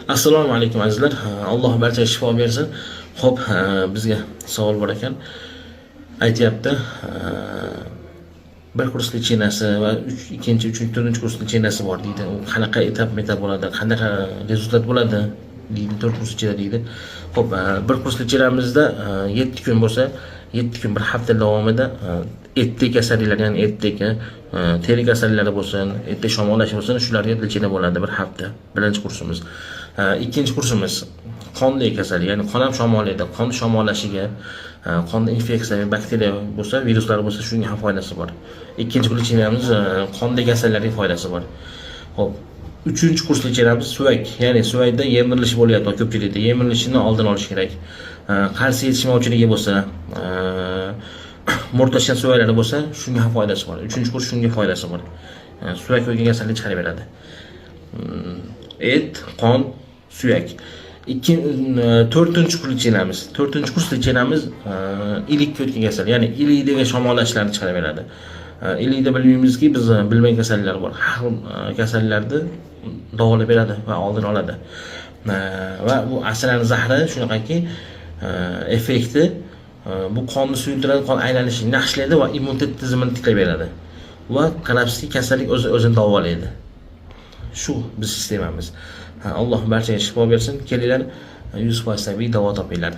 Assalomu alaykum azizlar. Alloh barchaga shifo bersin. Xo'p, bizga savol bor ekan. Aytyapti, bir kurs lichenasi va ikkinchi, uchinchi, to'rtinchi kurs lichenasi bor deydi. U qanaqa etap bo'ladi, qanaqa rezultat bo'ladi deydi, 4 kurs ichida deydi. Xo'p, bir kurs lichenamizda 7 kun bo'lsa, 7 kun bir hafta davomida etdek kasalliklar, ya'ni etdek, teri kasalliklari bo'lsin, etdek shamollashi bo'lsin, shularga lichena bo'ladi bir hafta. Birinchi kursimiz. Ikkinchi kursimiz qonli kasallik, ya'ni qon ham shamollaydi. Qon shamollashiga, qonda infeksiya, bakteriya bo'lsa, viruslar bo'lsa, shunga ham foydasi bor. Ikkinchi kurs lichenamiz qonli kasalliklarga foydasi bor. Xo'p, uchinchi kurs lichenamiz suyak, ya'ni suvakda yemirilish bo'lyapti ko'pchilikda. Yemirilishini oldini olish kerak. Qalsiy yetishmovchiligi bo'lsa, mo'rtlashgan suvaklari bo'lsa, shunga ham foydasi bor. Uchinchi kurs shunga foydasi bor. Suyak o'lgan kasallik chiqarib beradi. Et, qon, suyak. To'rtinchi kurs lichenamiz. To'rtinchi kurs lichenamiz ilik o'tgan kasal, ya'ni ilikdagi shamollashlarni chiqarib beradi. Ilikda bilmaymizki, biz bilmagan kasalliklar bor. Har kasalliklarni davolab beradi va oldini oladi. Va bu asrlarning zahri shunaqaki, effekti bu qonni suyultiradi, qon aylanishini yaxshilaydi va immunitet tizimini tiklab beradi. Va qarabsizki, kasallik o'zini davolaydi. Shu biz sistemamiz. Alloh barchaga shifo bersin. Kelinglar 100% tabiiy davo topinglar.